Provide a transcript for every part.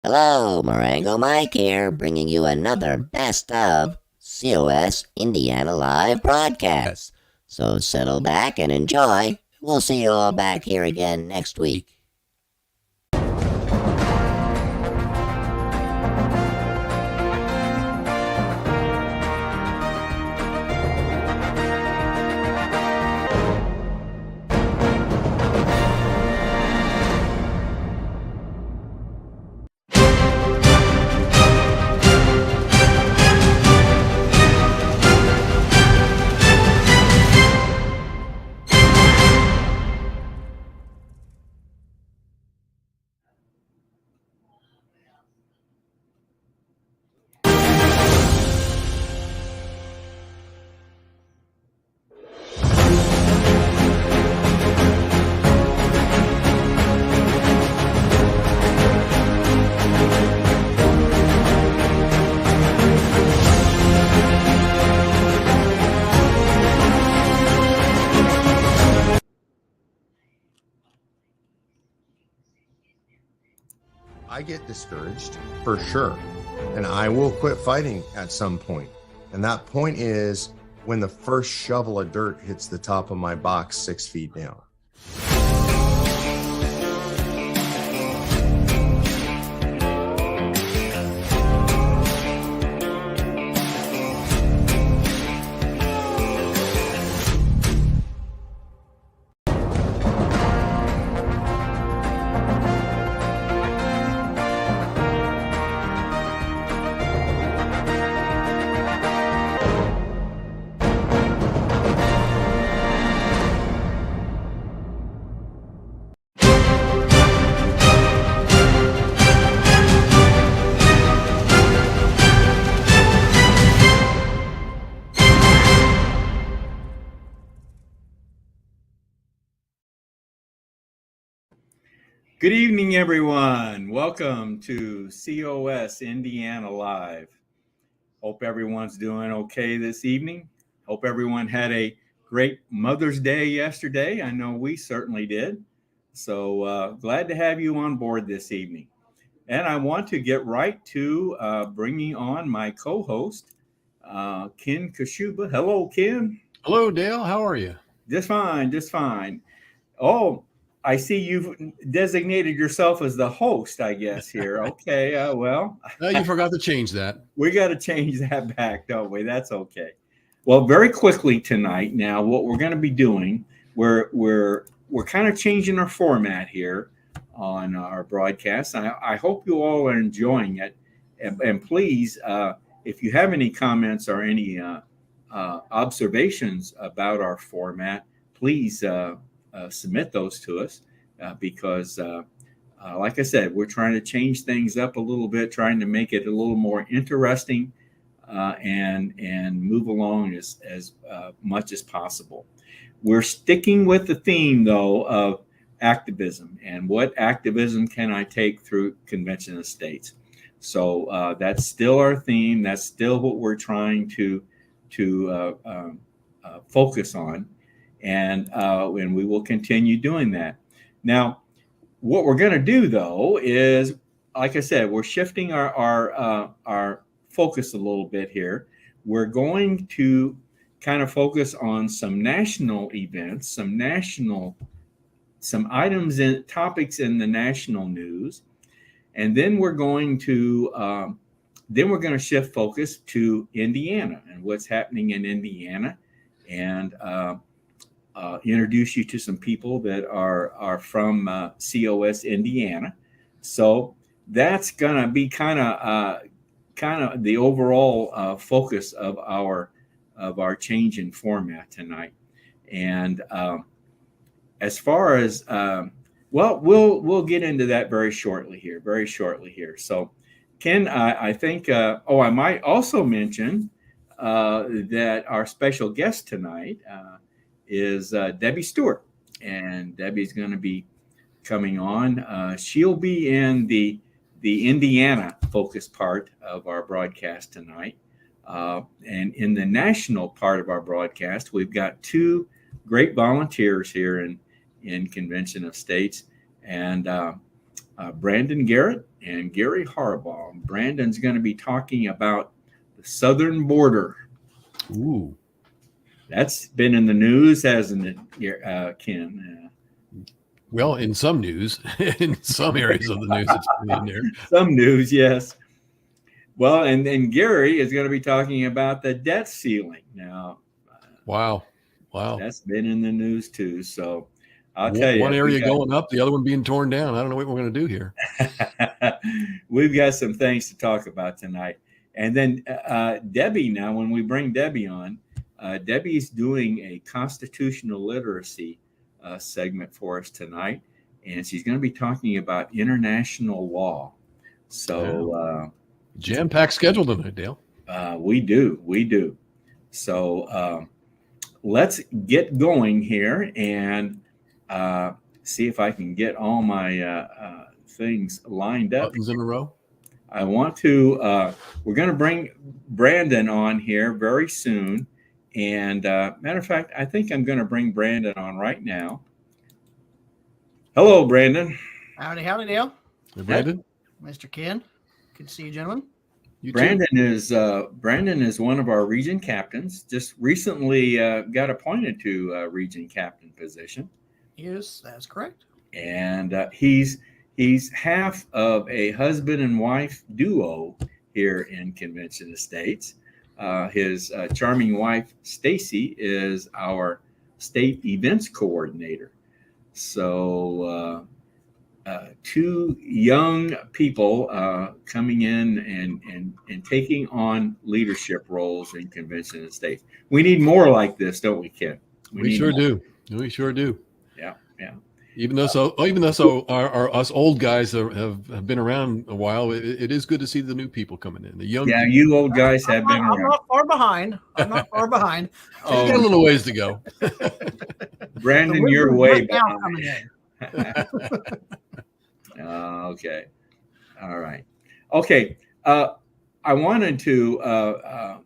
Hello, Marengo Mike here, bringing you another best of COS Indiana Live broadcast. So settle back and enjoy. We'll see you all back here again next week. I get discouraged for sure, and I will quit fighting at some point. And that point is when the first shovel of dirt hits the top of my box 6 feet down. Good evening, everyone. Welcome to COS Indiana Live. Hope everyone's doing okay this evening. Hope everyone had a great Mother's Day yesterday. I know we certainly did. So glad to have you on board this evening. And I want to get right to bringing on my co-host, Ken Kashuba. Hello, Ken. Hello, Dale. How are you? Just fine, just fine. Oh, I see you've designated yourself as the host, I guess, here. Okay, well. You forgot to change that. We got to change that back, don't we? That's okay. Well, very quickly tonight, now, what we're going to be doing, we're kind of changing our format here on our broadcast. I hope you all are enjoying it. And please, if you have any comments or any observations about our format, please submit those to us because, like I said, we're trying to change things up a little bit, trying to make it a little more interesting and move along as much as possible. We're sticking with the theme, though, of activism and what activism can I take through Convention of States. So that's still our theme. That's still what we're trying to focus on. And we will continue doing that. Now, what we're going to do, though, is, like I said, we're shifting our focus a little bit here. We're going to kind of focus on some national events, some items and topics in the national news, and then we're going to shift focus to Indiana and what's happening in Indiana, and introduce you to some people that are from COS Indiana. So that's gonna be kind of the overall focus of our change in format tonight. And as far as we'll get into that very shortly here. So Ken, I think I might also mention that our special guest tonight is Debbie Stewart, and Debbie's going to be coming on. She'll be in the Indiana focus part of our broadcast tonight, and in the national part of our broadcast, we've got two great volunteers here in Convention of States, and Brandon Garrett and Gary Harbaugh. Brandon's going to be talking about the southern border. Ooh. That's been in the news, hasn't it, Ken? Well, in some news, in some areas of the news, it's in there. Some news, yes. Well, and Gary is going to be talking about the debt ceiling. Now, Wow. that's been in the news too. So I'll tell you. One area going up, the other one being torn down. I don't know what we're going to do here. We've got some things to talk about tonight. And then Debbie, now when we bring Debbie on, Debbie's doing a constitutional literacy segment for us tonight. And she's going to be talking about international law. So jam-packed schedule tonight, Dale. we do. So let's get going here and see if I can get all my things lined up. Buttons in a row. I want to, we're going to bring Brandon on here very soon. And matter of fact, I think I'm going to bring Brandon on right now. Hello, Brandon. Howdy, Dale. Hey, Brandon. Mr. Ken. Good to see you, gentlemen. You Brandon is one of our region captains. Just recently got appointed to region captain position. Yes, that's correct. And he's half of a husband and wife duo here in Convention Estates. His charming wife, Stacy, is our state events coordinator. So two young people coming in and taking on leadership roles in Convention Estates. We need more like this, don't we, Ken? We sure do. We sure do. Yeah. Even though our us old guys have been around a while, it is good to see the new people coming in. The young people. You old guys have been around. I'm not far behind. Oh, got a little ways to go. Brandon, you're way behind. behind. Okay. All right. Okay. I wanted to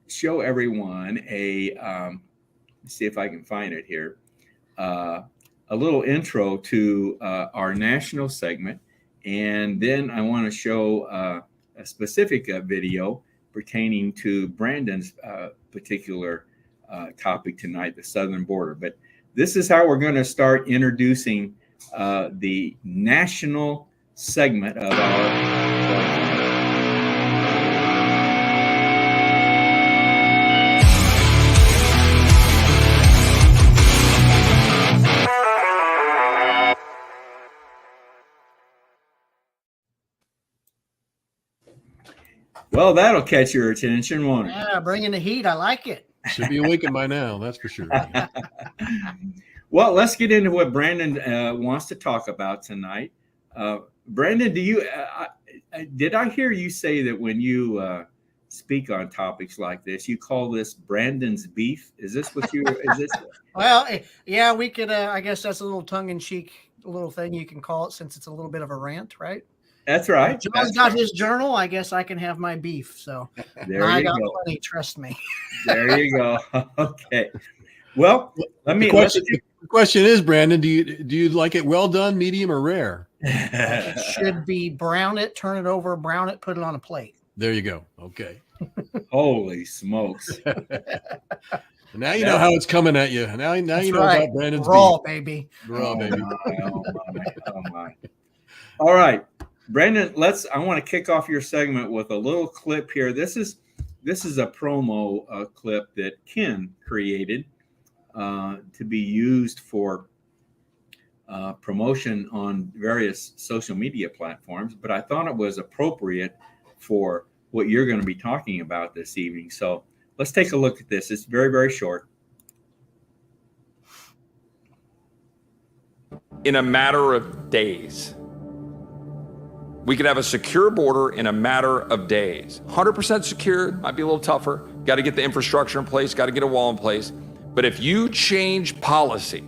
show everyone let's see if I can find it here. A little intro to our national segment, and then I want to show a specific video pertaining to Brandon's particular topic tonight, the southern border. But this is how we're going to start introducing the national segment of our Well, that'll catch your attention, won't it? Yeah, bringing the heat. I like it. Should be awakened by now, that's for sure. Well, let's get into what Brandon wants to talk about tonight. Brandon, did I hear you say that when you speak on topics like this, you call this Brandon's beef? Is this what you? Is this? Well, yeah, we could. I guess that's a little tongue-in-cheek little thing you can call it, since it's a little bit of a rant, right? That's right. John's got his journal. I guess I can have my beef. So I got plenty. Trust me. There you go. Okay. Well, The question is, Brandon, do you like it well done, medium, or rare? It should be brown it, turn it over, brown it, put it on a plate. There you go. Okay. Holy smokes. Now you know how it's coming at you. Now you know right. about Brandon's raw, beef. baby. Raw, baby. Oh my. All right. Brandon, I want to kick off your segment with a little clip here. This is a promo clip that Ken created to be used for promotion on various social media platforms, but I thought it was appropriate for what you're going to be talking about this evening. So let's take a look at this. It's very, very short. In a matter of days. We could have a secure border in a matter of days. 100% secure, might be a little tougher. Got to get the infrastructure in place, got to get a wall in place. But if you change policy,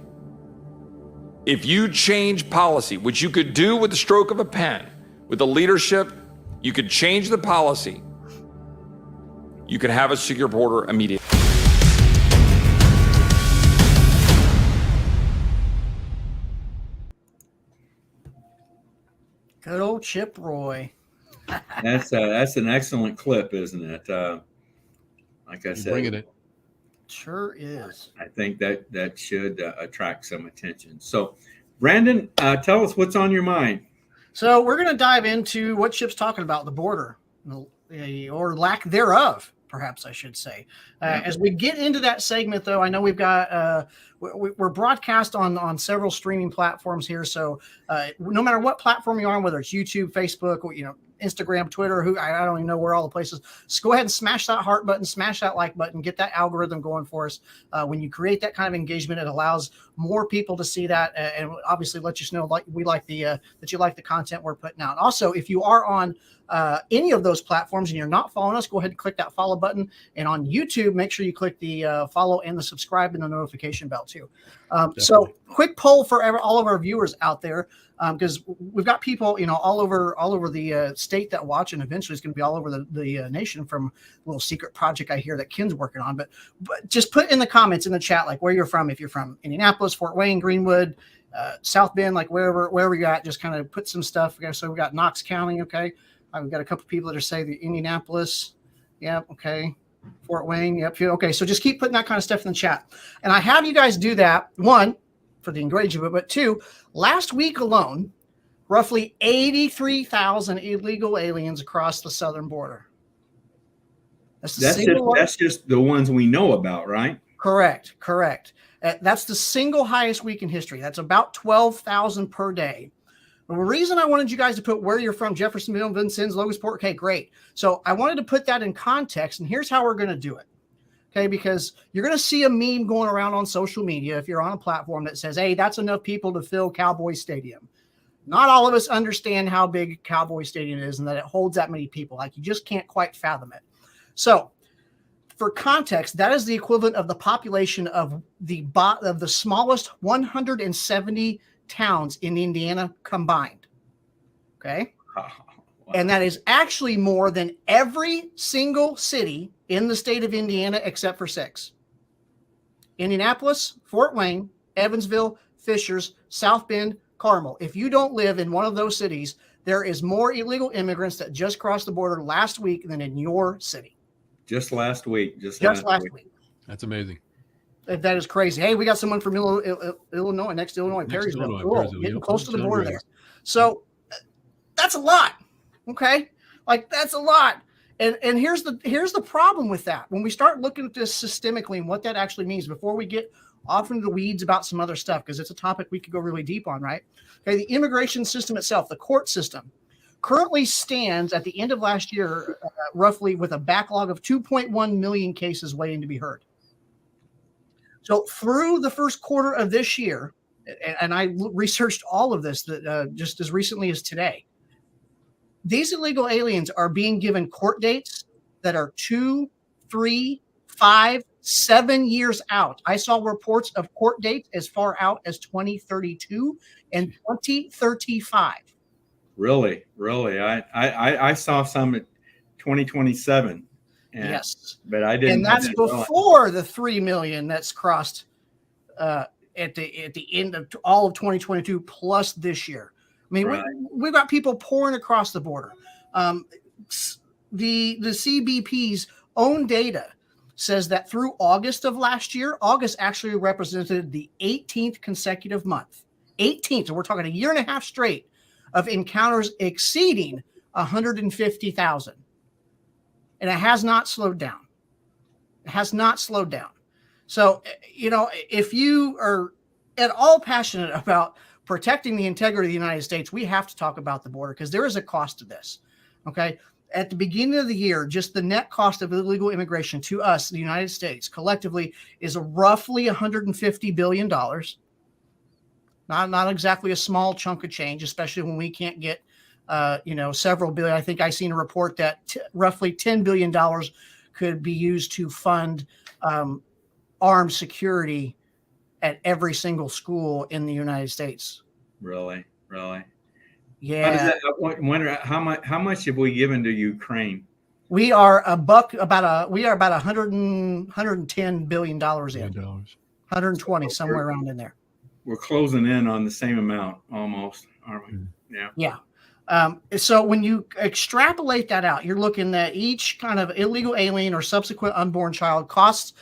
which you could do with the stroke of a pen, with the leadership, you could change the policy, you could have a secure border immediately. Good old Chip Roy. That's an excellent clip, isn't it? Like I You're said, bringing it. Sure is. I think that should attract some attention. So, Brandon, tell us what's on your mind. So we're going to dive into what Chip's talking about, the border, or lack thereof, perhaps I should say. As we get into that segment, though, I know we've got we're broadcast on several streaming platforms here. So no matter what platform you're on, whether it's YouTube, Facebook, or Instagram, Twitter, I don't even know where all the places. Just go ahead and smash that heart button, smash that like button, get that algorithm going for us. When you create that kind of engagement, it allows more people to see that, and obviously let you know that you like the content we're putting out. Also, if you are on any of those platforms and you're not following us, go ahead and click that follow button. And on YouTube, make sure you click the follow and the subscribe and the notification bell too. So quick poll for all of our viewers out there, because we've got people, all over the state that watch, and eventually it's going to be all over the nation from a little secret project I hear that Ken's working on. But just put in the comments in the chat, like where you're from. If you're from Indianapolis, Fort Wayne, Greenwood, South Bend, like wherever you're at, just kind of put some stuff. Okay, so we got Knox County. Okay. We've got a couple people that are saying the Indianapolis. Yep. Okay. Fort Wayne. Yep. Okay. So just keep putting that kind of stuff in the chat. And I have you guys do that, one, for the engagement, but two, last week alone, roughly 83,000 illegal aliens across the southern border. That's just the ones we know about, right? Correct. That's the single highest week in history. That's about 12,000 per day. The reason I wanted you guys to put where you're from, Jeffersonville, Vincennes, Logansport. Okay, great. So I wanted to put that in context, and here's how we're going to do it. Okay, because you're going to see a meme going around on social media if you're on a platform that says, hey, that's enough people to fill Cowboy Stadium. Not all of us understand how big Cowboy Stadium is and that it holds that many people. Like, you just can't quite fathom it. So for context, that is the equivalent of the population of the smallest 170 towns in Indiana combined. Okay. Wow. And that is actually more than every single city in the state of Indiana except for 6. Indianapolis, Fort Wayne, Evansville, Fishers, South Bend, Carmel. If you don't live in one of those cities, there is more illegal immigrants that just crossed the border last week than in your city. Just last week. Just last week. That's amazing. That is crazy. Hey, we got someone from Illinois, next to Illinois, Perrysville. Cool. Getting close to the border there. So that's a lot. Okay. Like, that's a lot. And here's the problem with that. When we start looking at this systemically and what that actually means, before we get off into the weeds about some other stuff, because it's a topic we could go really deep on, right? Okay. The immigration system itself, the court system, currently stands at the end of last year, roughly with a backlog of 2.1 million cases waiting to be heard. So through the first quarter of this year, and I researched all of this just as recently as today, these illegal aliens are being given court dates that are 2, 3, 5, 7 years out. I saw reports of court dates as far out as 2032 and 2035. Really? I saw some at 2027. Yes. But I didn't. And that's before the 3 million that's crossed at the end of all of 2022 plus this year. I mean, right. We've got people pouring across the border. The CBP's own data says that through August of last year, August actually represented the 18th consecutive month. 18th. So we're talking a year and a half straight of encounters exceeding 150,000. And it has not slowed down. It has not slowed down. So, if you are at all passionate about protecting the integrity of the United States, we have to talk about the border, because there is a cost to this. Okay. At the beginning of the year, just the net cost of illegal immigration to us, the United States, collectively is roughly $150 billion. Not exactly a small chunk of change, especially when we can't get several billion. I think I seen a report that roughly $10 billion could be used to fund armed security at every single school in the United States. Really? Yeah. I wonder how much have we given to Ukraine? We are about $110 billion in. 120, somewhere around in there. We're closing in on the same amount almost, aren't we? Yeah. So when you extrapolate that out, you're looking at each kind of illegal alien or subsequent unborn child costs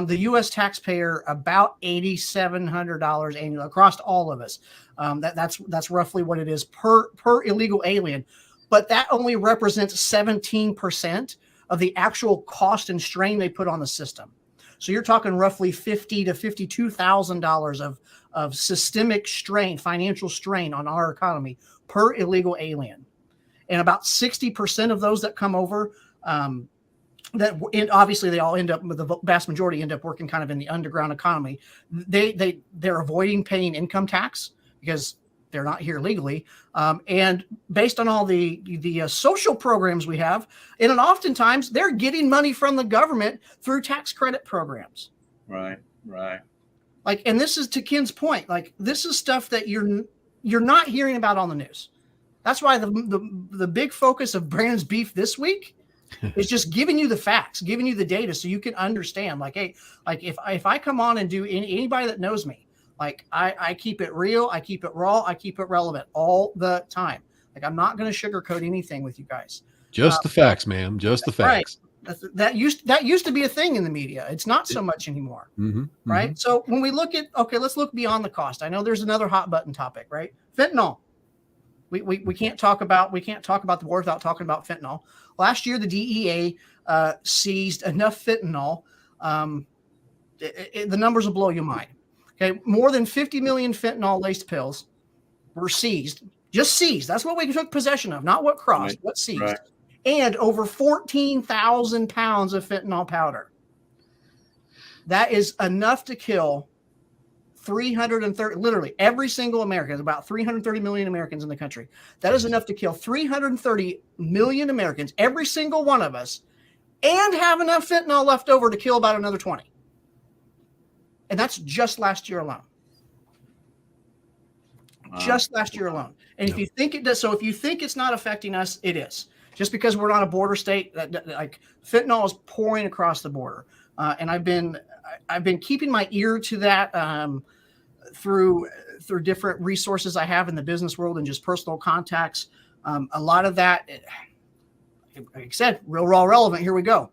the U.S. taxpayer about $8,700 annually across all of us. That's roughly what it is per illegal alien, but that only represents 17% of the actual cost and strain they put on the system. So you're talking roughly $50,000 to $52,000 of systemic strain, financial strain on our economy per illegal alien. And about 60% of those that come over, obviously they all end up, the vast majority end up working kind of in the underground economy. They're avoiding paying income tax because they're not here legally. And based on all the social programs we have, and oftentimes they're getting money from the government through tax credit programs. Right. Like, and this is to Ken's point, like this is stuff that you're not hearing about on the news. That's why the big focus of Brandon's Beef this week is just giving you the facts, giving you the data so you can understand, like, hey, like if I come on and do anybody that knows me, like I keep it real, I keep it raw, I keep it relevant all the time. Like I'm not going to sugarcoat anything with you guys. Just the facts, ma'am. Just the facts. Right. That used to be a thing in the media. It's not so much anymore. Right. So when we look at, let's look beyond the cost. I know there's another hot button topic, right? Fentanyl. We can't talk about the war without talking about fentanyl. Last year, the DEA seized enough fentanyl. The numbers will blow your mind. Okay, more than 50 million fentanyl-laced pills were seized. Just seized. That's what we took possession of, not what crossed, what seized. Right. And over 14,000 pounds of fentanyl powder. That is enough to kill 330, literally every single American, about 330 million Americans in the country. That is enough to kill 330 million Americans, every single one of us, and have enough fentanyl left over to kill about another 20. And that's just last year alone. Just last year alone. And if you think it does, so if you think it's not affecting us, it is. Just because we're not a border state, like fentanyl is pouring across the border. And I've been keeping my ear to that through different resources I have in the business world and just personal contacts. A lot of that, like I said, real raw relevant. Here we go.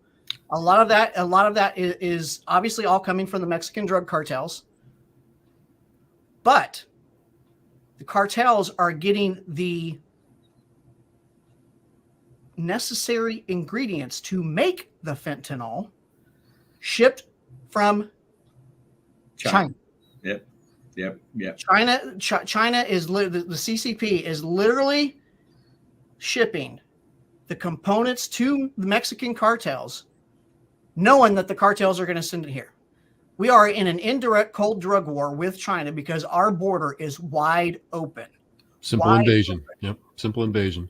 A lot of that is obviously all coming from the Mexican drug cartels, but the cartels are getting the necessary ingredients to make the fentanyl shipped from China. Yep. China is the CCP is literally shipping the components to the Mexican cartels, knowing that the cartels are going to send it here. We are in an indirect cold drug war with China because our border is wide open. Simple invasion. Yep. Simple invasion.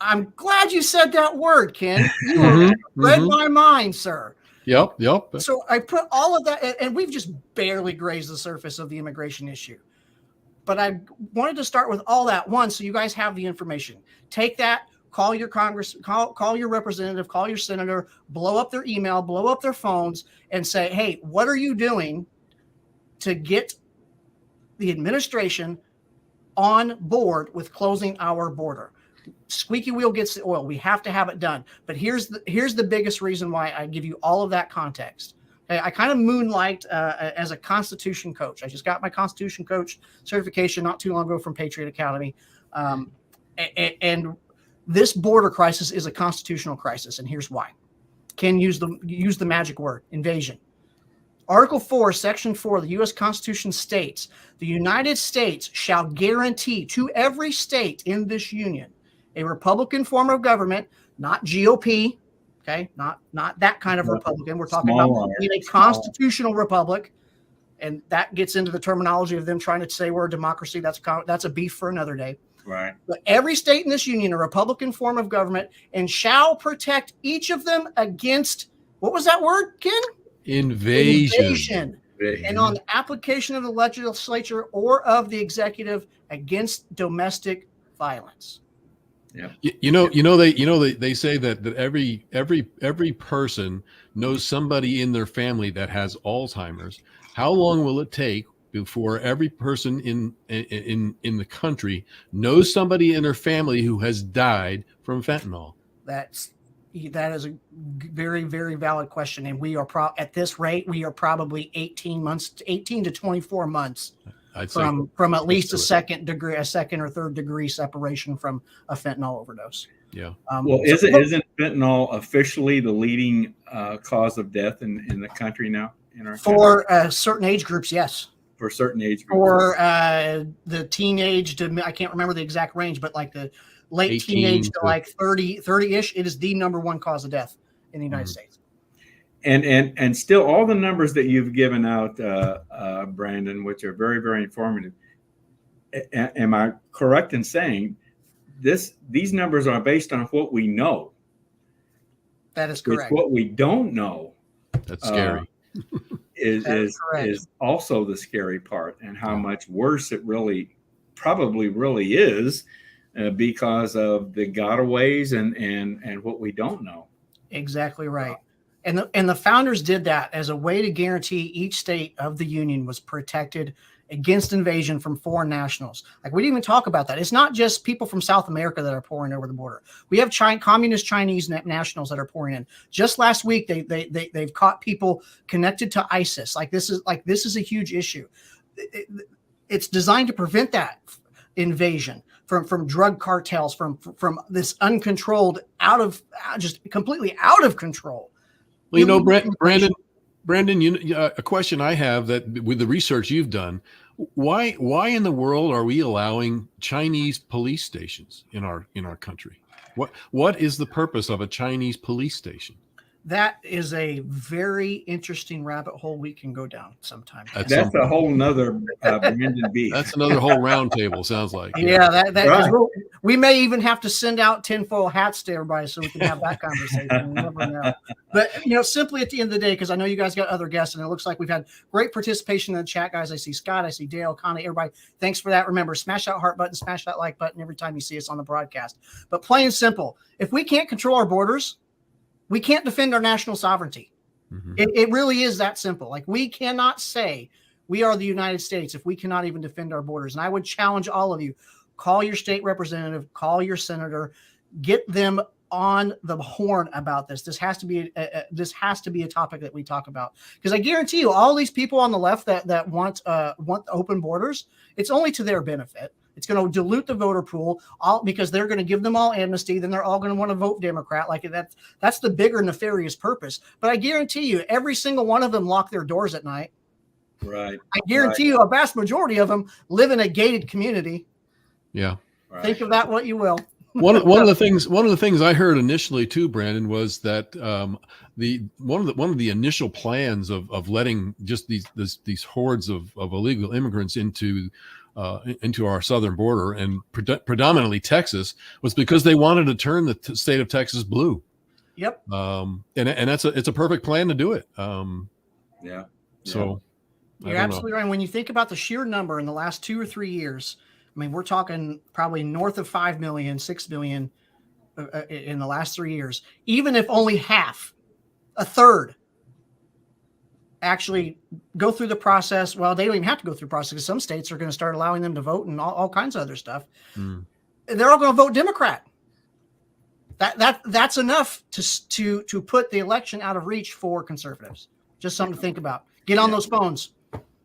I'm glad you said that word, Ken. You read my mind, sir. Yep. So I put all of that, and we've just barely grazed the surface of the immigration issue. But I wanted to start with all that one, so you guys have the information. Take that, call your Congress, call your representative, call your senator, blow up their email, blow up their phones, and say, hey, what are you doing to get the administration on board with closing our border? Squeaky wheel gets the oil. We have to have it done. But here's the biggest reason why I give you all of that context. Okay, I kind of moonlight as a Constitution coach. I just got my Constitution coach certification not too long ago from Patriot Academy. And this border crisis is a constitutional crisis, and here's why. Ken use the magic word, invasion. Article 4, Section 4 of the U.S. Constitution states, the United States shall guarantee to every state in this union a Republican form of government, not GOP, okay, not that kind of Republican. We're talking about a constitutional republic, and that gets into the terminology of them trying to say we're a democracy. That's a beef for another day. Right. But every state in this union, a Republican form of government, and shall protect each of them against, what was that word, Ken? Invasion. And on the application of the legislature or of the executive against domestic violence. Yeah. They say that every person knows somebody in their family that has Alzheimer's. How long will it take before every person in the country knows somebody in their family who has died from fentanyl? That is a very, very valid question. And we are at this rate, we are probably 18 to 24 months I'd say from at least a second or third degree separation from a fentanyl overdose. Yeah. Well, isn't fentanyl officially the leading cause of death in the country now? For certain age groups, yes. For certain age groups. For the teenage to, I can't remember the exact range, but like the late teenage to like 30-ish, it is the number one cause of death in the United States. And still, all the numbers that you've given out, Brandon, which are very, very informative. Am I correct in saying these numbers are based on what we know? That is correct. What we don't know, that's scary. Is also the scary part, and how much worse it probably is because of the gotaways and what we don't know. Exactly right. And the founders did that as a way to guarantee each state of the union was protected against invasion from foreign nationals. Like, we didn't even talk about that. It's not just people from South America that are pouring over the border. We have communist Chinese nationals that are pouring in. Just last week, they've caught people connected to ISIS. This is a huge issue. It's designed to prevent that invasion from drug cartels, from this uncontrolled, just completely out of control. Well, Brandon, a question I have, that with the research you've done, why in the world are we allowing Chinese police stations in our country? What is the purpose of a Chinese police station? That is a very interesting rabbit hole we can go down sometime. That's a whole nother Brandon beef. That's another whole round table, sounds like. Yeah, right. We may even have to send out tinfoil hats to everybody so we can have that conversation. You never know. But, simply at the end of the day, because I know you guys got other guests, and it looks like we've had great participation in the chat, guys. I see Scott, I see Dale, Connie, everybody. Thanks for that. Remember, smash that heart button, smash that like button every time you see us on the broadcast. But plain and simple, if we can't control our borders, we can't defend our national sovereignty. Mm-hmm. It really is that simple. Like, we cannot say we are the United States if we cannot even defend our borders. And I would challenge all of you, call your state representative, call your senator, get them on the horn about this. This has to be a topic that we talk about, because I guarantee you, all these people on the left that want open borders, it's only to their benefit. It's going to dilute the voter pool, because they're going to give them all amnesty. Then they're all going to want to vote Democrat. Like, that's the bigger nefarious purpose. But I guarantee you, every single one of them lock their doors at night. Right. I guarantee you, a vast majority of them live in a gated community. Yeah. Right. Think of that what you will. One of the things I heard initially too, Brandon, was that one of the initial plans of letting just these hordes of illegal immigrants into our southern border, and predominantly Texas, was because they wanted to turn the state of Texas blue. Yep. And it's a perfect plan to do it. Yeah. So you're absolutely right. When you think about the sheer number in the last 2 or 3 years, I mean, we're talking probably north of 5 million, 6 million in the last 3 years. Even if only a third, actually go through the process. Well, they don't even have to go through the process, because some states are going to start allowing them to vote and all kinds of other stuff. They're all going to vote Democrat. That's enough to put the election out of reach for conservatives. Just something to think about. Get on those phones.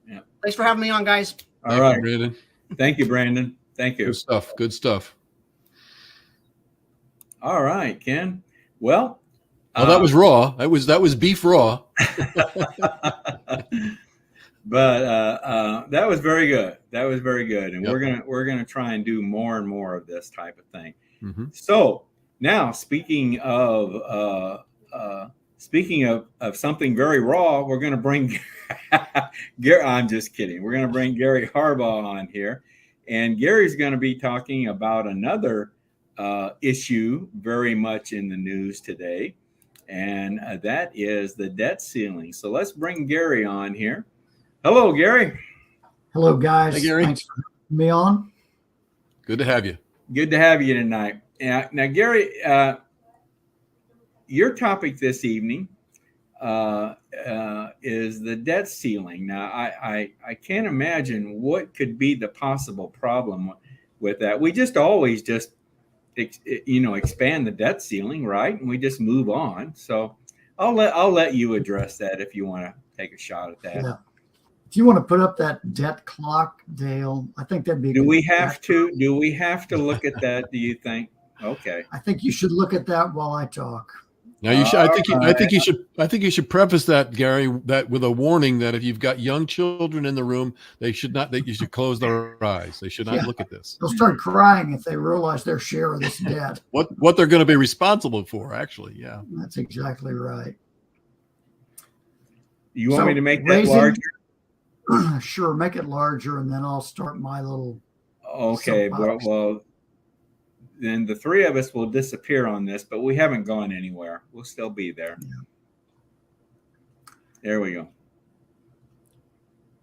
Yeah. Thanks for having me on, guys. All right, Brandon. Thank you, Brandon. Thank you. Good stuff. All right, Ken. Well, that was raw. That was beef raw. But that was very good. And Yep. we're gonna try and do more and more of this type of thing. Mm-hmm. So now, speaking of something very raw, we're gonna bring Gary. I'm just kidding. We're gonna bring Gary Harbaugh on here, and Gary's gonna be talking about another issue very much in the news today, and that is the debt ceiling. So let's bring Gary on here. Hello, Gary. Hello, guys. Hey, Gary. Thanks for having me on. Good to have you. Good to have you tonight. Now, Gary, your topic this evening is the debt ceiling. Now, I can't imagine what could be the possible problem with that. We just always just expand the debt ceiling, right? And we just move on. So I'll let you address that if you want to take a shot at that. Yeah. If you want to put up that debt clock, Dale, I think that'd be. Do we have to look at that? Do you think? Okay. I think you should look at that while I talk. Now you should. I think you should preface that, Gary, that with a warning that if you've got young children in the room, they should not. You should close their eyes. They should not look at this. They'll start crying if they realize their share of this debt. What they're going to be responsible for, actually. Yeah, that's exactly right. You want me to make that larger? Sure, make it larger, and then I'll start my little. Okay. Well. Then the three of us will disappear on this, but we haven't gone anywhere. We'll still be there. Yeah. There we go.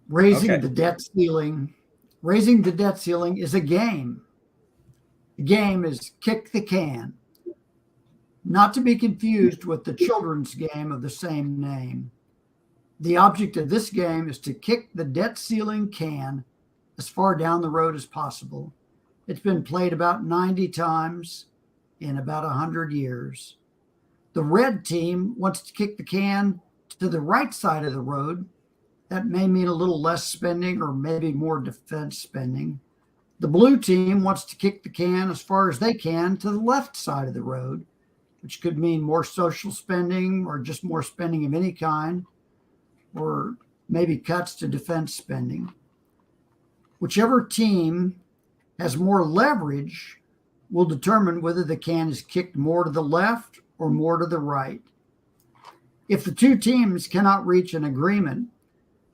Raising the debt ceiling. Raising the debt ceiling is a game. The game is kick the can. Not to be confused with the children's game of the same name. The object of this game is to kick the debt ceiling can as far down the road as possible. It's been played about 90 times in about 100 years. The red team wants to kick the can to the right side of the road. That may mean a little less spending or maybe more defense spending. The blue team wants to kick the can as far as they can to the left side of the road, which could mean more social spending or just more spending of any kind, or maybe cuts to defense spending. Whichever team has more leverage will determine whether the can is kicked more to the left or more to the right. If the two teams cannot reach an agreement,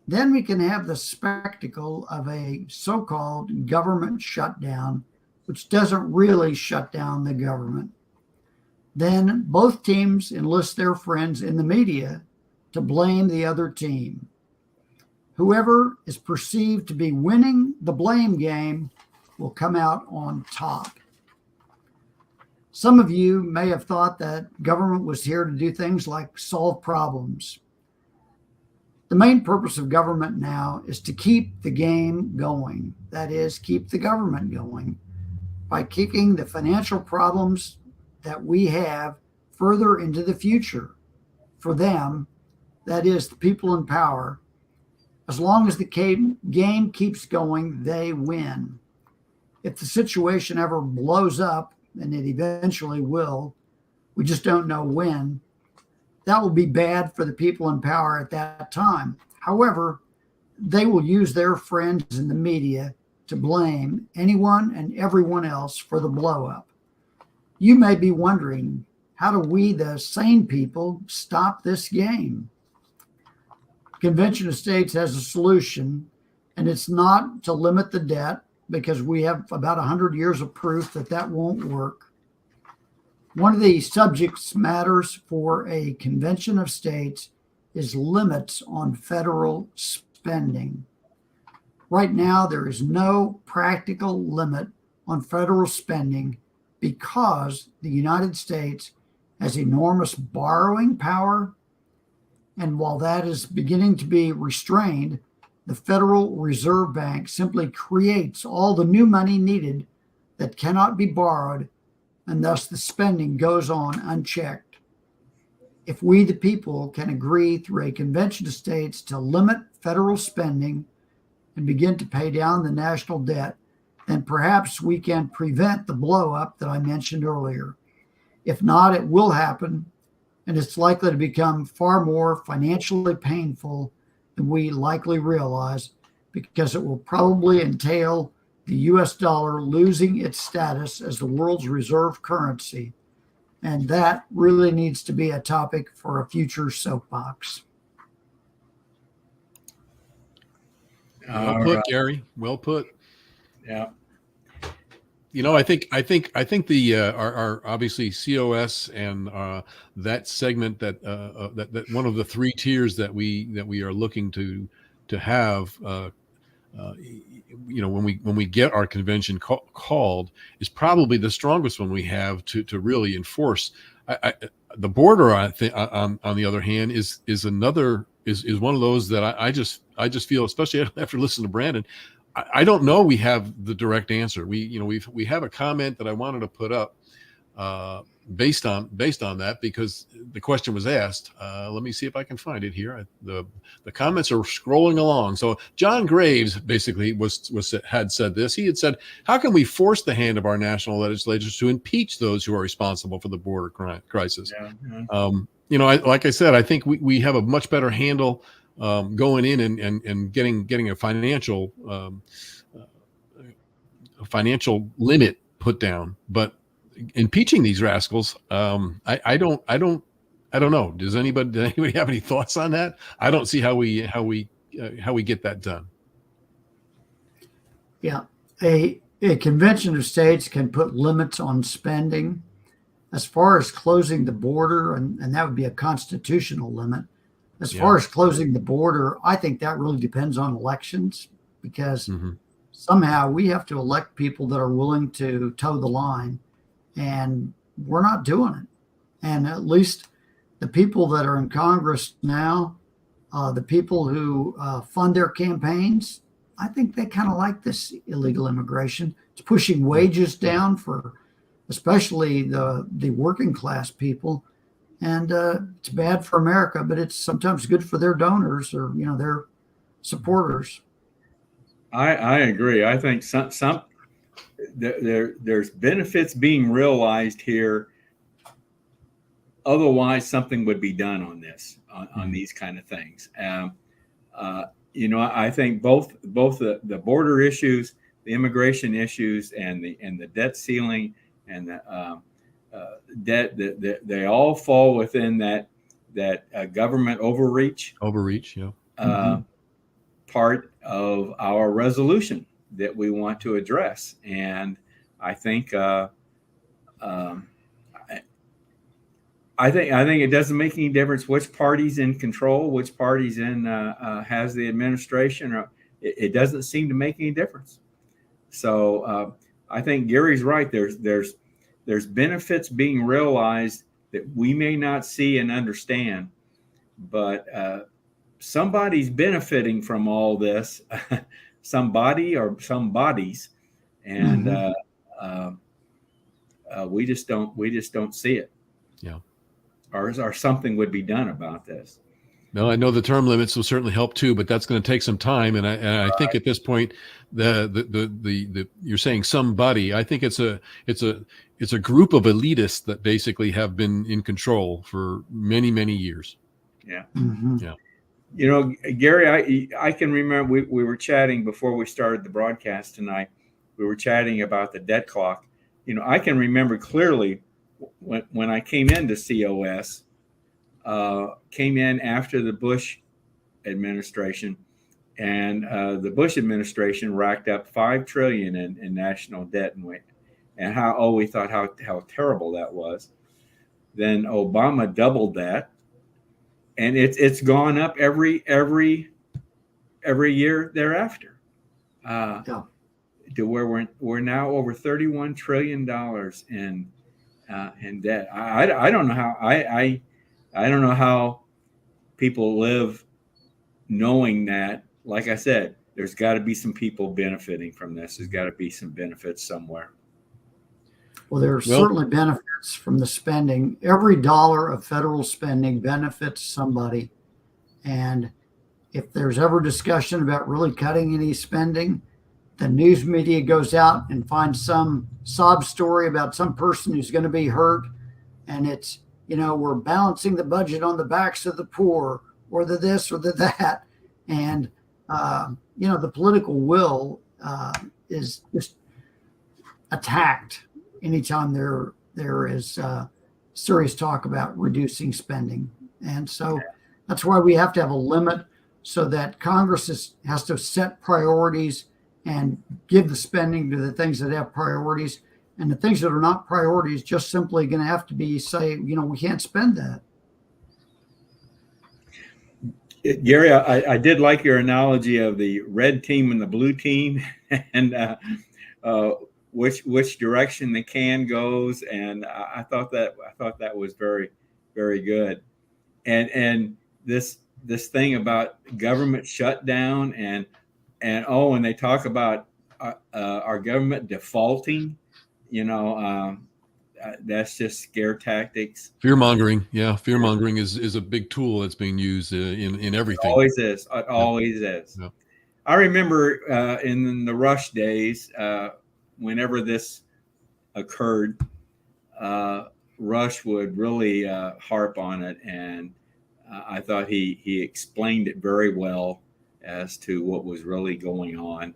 then we can have the spectacle of a so-called government shutdown, which doesn't really shut down the government. Then both teams enlist their friends in the media to blame the other team. Whoever is perceived to be winning the blame game will come out on top. Some of you may have thought that government was here to do things like solve problems. The main purpose of government now is to keep the game going. That is, keep the government going by kicking the financial problems that we have further into the future. For them, that is, the people in power, as long as the game keeps going, they win. If the situation ever blows up, and it eventually will, we just don't know when, that will be bad for the people in power at that time. However, they will use their friends in the media to blame anyone and everyone else for the blow up. You may be wondering, how do we, the sane people, stop this game? Convention of States has a solution, and it's not to limit the debt, because we have about 100 years of proof that that won't work. One of the subject matters for a convention of states is limits on federal spending. Right now, there is no practical limit on federal spending because the United States has enormous borrowing power. And while that is beginning to be restrained, the Federal Reserve Bank simply creates all the new money needed that cannot be borrowed, and thus the spending goes on unchecked. If we, the people, can agree through a convention of states to limit federal spending and begin to pay down the national debt, then perhaps we can prevent the blow up that I mentioned earlier. If not, it will happen, and it's likely to become far more financially painful than we likely realize, because it will probably entail the US dollar losing its status as the world's reserve currency. And that really needs to be a topic for a future soapbox. Well put, Gary. Well put. Yeah. I think the our obviously COS and that segment that one of the three tiers that we are looking to have when we get our convention called, is probably the strongest one we have to really enforce. The border, I think, on the other hand, is one of those that I just feel, especially after listening to Brandon, I don't know we have the direct answer. We have a comment that I wanted to put up based on that, because the question was asked. Let me see if I can find it here. The comments are scrolling along. So John Graves basically had said this. He had said, "How can we force the hand of our national legislatures to impeach those who are responsible for the border crisis?" Like I said, I think we have a much better handle going in and getting a financial limit put down, but impeaching these rascals, I don't know. Does anybody have any thoughts on that? I don't see how we get that done. Yeah, a convention of states can put limits on spending. As far as closing the border, and that would be a constitutional limit. As far as closing the border, I think that really depends on elections, because somehow we have to elect people that are willing to toe the line. And we're not doing it. And at least the people that are in Congress now, the people who fund their campaigns, I think they kind of like this illegal immigration. It's pushing wages down for especially the working class people. And it's bad for America, but it's sometimes good for their donors or, their supporters. I agree. I think there's benefits being realized here. Otherwise, something would be done on this, on these kind of things. I think both the border issues, the immigration issues, and the debt ceiling and the debt, they all fall within that government overreach. Part of our resolution that we want to address. And I think I think it doesn't make any difference which party's in control, which party's in has the administration, or it doesn't seem to make any difference. So I think Gary's right. There's benefits being realized that we may not see and understand, but somebody's benefiting from all this. Somebody or some bodies, and we just don't see it. Yeah, or something would be done about this. No, I know the term limits will certainly help too, but that's going to take some time. And I think at this point, the you're saying somebody. I think it's a group of elitists that basically have been in control for many years. Yeah. Yeah. Gary, I can remember we were chatting before we started the broadcast tonight. We were chatting about the debt clock. I can remember clearly when I came into COS, came in after the Bush administration, and the Bush administration racked up $5 trillion in national debt, and we thought how terrible that was. Then Obama doubled that. And it's gone up every year thereafter, to where we're now over $31 trillion in debt. I don't know how I don't know how people live knowing that. Like I said, there's got to be some people benefiting from this. There's got to be some benefits somewhere. Well, there are certainly benefits from the spending. Every dollar of federal spending benefits somebody. And if there's ever discussion about really cutting any spending, the news media goes out and finds some sob story about some person who's going to be hurt. And it's, we're balancing the budget on the backs of the poor, or the this or the that. And, the political will is just attacked anytime there is serious talk about reducing spending. And so that's why we have to have a limit, so that Congress has to set priorities and give the spending to the things that have priorities, and the things that are not priorities just simply going to have to be we can't spend that. Gary, I did like your analogy of the red team and the blue team, and which direction the can goes, and I thought that was very, very good, and this thing about government shutdown and when they talk about our government defaulting, that's just scare tactics. Fear mongering, yeah. Fear mongering is a big tool that's being used in everything. It always is. It always is. Yeah. I remember in the Rush days, whenever this occurred, Rush would really harp on it, and I thought he explained it very well as to what was really going on.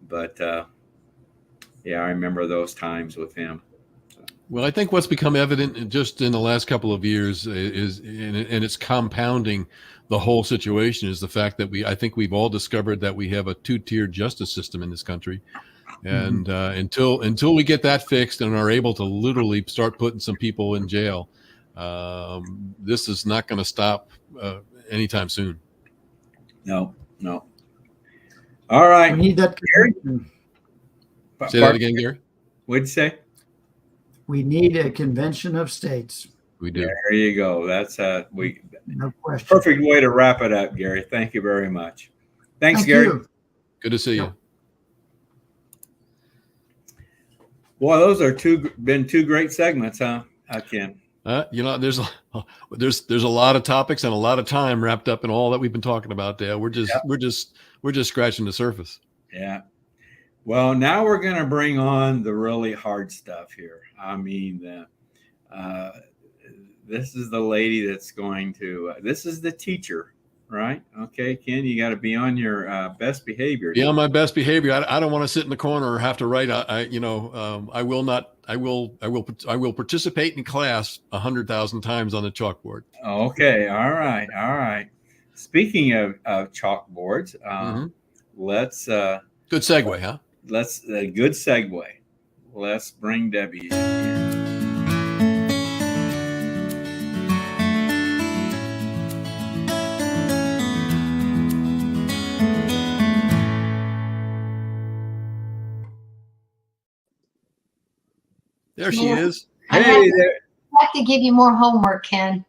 But yeah, I remember those times with him. Well, I think what's become evident just in the last couple of years is, and it's compounding the whole situation, is the fact that I think we've all discovered that we have a two-tiered justice system in this country. And until we get that fixed and are able to literally start putting some people in jail, this is not going to stop anytime soon. No. All right. We need that. Gary? Say that again, Gary. What'd you say? We need a convention of states. We do. There you go. That's No question. perfect way to wrap it up, Gary. Thank you very much. Thanks, Thank Gary. you. Good to see you. Boy, those are been two great segments, huh, Ken? There's a lot of topics and a lot of time wrapped up in all that we've been talking about, Dale. We're just scratching the surface. Yeah. Well, now we're going to bring on the really hard stuff here. I mean, this is the lady that's going to. This is the teacher, right? Okay, Ken, you got to be on your best behavior. Be on my best behavior. I don't want to sit in the corner or have to write. I will not. I will participate in class 100,000 times on the chalkboard. Okay. All right. Speaking of chalkboards, let's. Good segue, huh? Let's good segue. Let's bring Debbie in here. There she is. Hey there. I have to give you more homework, Ken.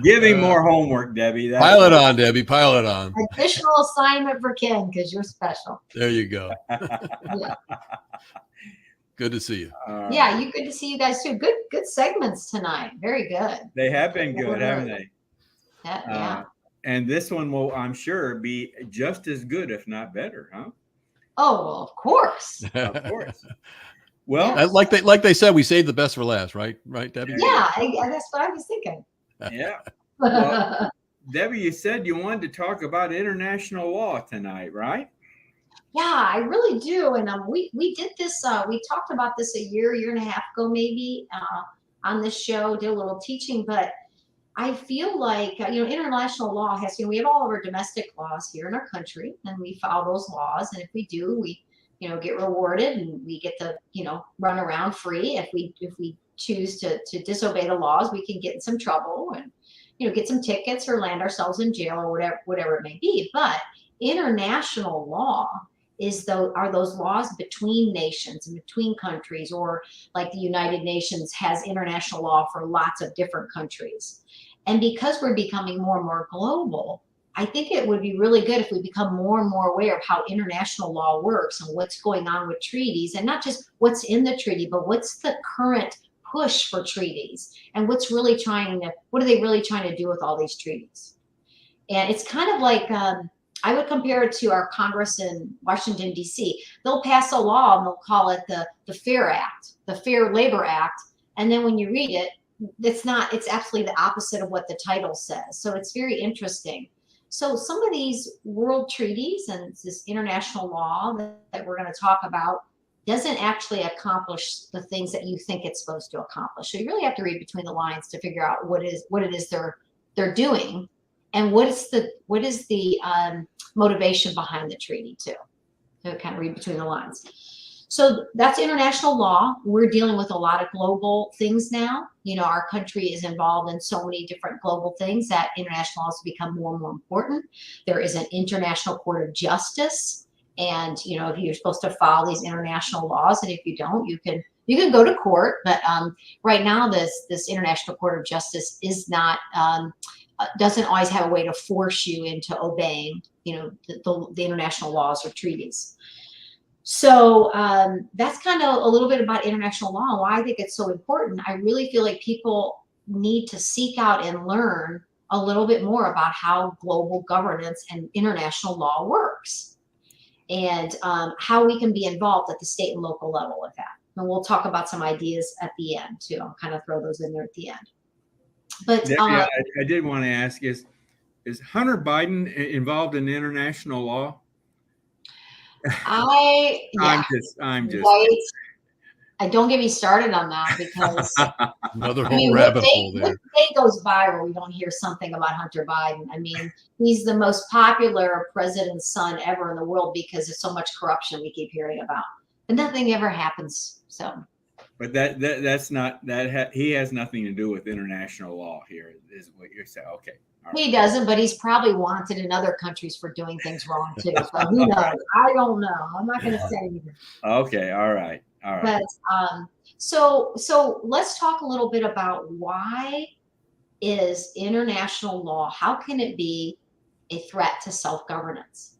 Give him more homework, Debbie. Pile it on, Debbie. Pile it on. Additional assignment for Ken because you're special. There you go. Yeah. Good to see you. Yeah, good to see you guys too. Good segments tonight. Very good. They have been good, haven't they? Yeah. And this one will, I'm sure, be just as good, if not better, huh? Oh, well, of course. Of course. Well, like they said, we saved the best for last, right? Right, Debbie? Yeah, that's what I was thinking. Yeah. Well, Debbie, you said you wanted to talk about international law tonight, right? Yeah, I really do. And we did this. We talked about this a year and a half ago, maybe, on this show. Did a little teaching, but I feel like international law has. We have all of our domestic laws here in our country, and we follow those laws. And if we do, we get rewarded, and we get to run around free. If we choose to disobey the laws, we can get in some trouble and get some tickets or land ourselves in jail or whatever it may be. But international law are those laws between nations and between countries, or like the United Nations has international law for lots of different countries. And because we're becoming more and more global, I think it would be really good if we become more and more aware of how international law works and what's going on with treaties, and not just what's in the treaty, but what's the current push for treaties, and what are they really trying to do with all these treaties? And it's kind of like, I would compare it to our Congress in Washington, D.C. They'll pass a law and they'll call it the Fair Act, the Fair Labor Act. And then when you read it, it's absolutely the opposite of what the title says. So it's very interesting. So some of these world treaties and this international law that we're going to talk about doesn't actually accomplish the things that you think it's supposed to accomplish. So you really have to read between the lines to figure out what it is they're doing, and what is the motivation behind the treaty too. To kind of read between the lines. So that's international law. We're dealing with a lot of global things now. You know, our country is involved in so many different global things that international law has become more and more important. There is an International Court of Justice. And, you know, if you're supposed to follow these international laws, and if you don't, you can go to court. But right now, this International Court of Justice is not doesn't always have a way to force you into obeying, you know, the international laws or treaties. So that's kind of a little bit about international law and why I think it's so important. I really feel like people need to seek out and learn a little bit more about how global governance and international law works, and how we can be involved at the state and local level with that. And we'll talk about some ideas at the end too. I'll kind of throw those in there at the end. But Debbie, I did want to ask, is Hunter Biden involved in international law? I'm just right. I don't get me started on that, because another whole rabbit hole there. What day goes by where we don't hear something about Hunter Biden? I mean, he's the most popular president's son ever in the world because of so much corruption we keep hearing about, but nothing ever happens. So, but that's not that he has nothing to do with international law here, is what you're saying. Okay. Right. He doesn't, but he's probably wanted in other countries for doing things wrong too. So who knows? I don't know. I'm not going to say anything. Okay. All right. But so let's talk a little bit about why is international law, how can it be a threat to self-governance?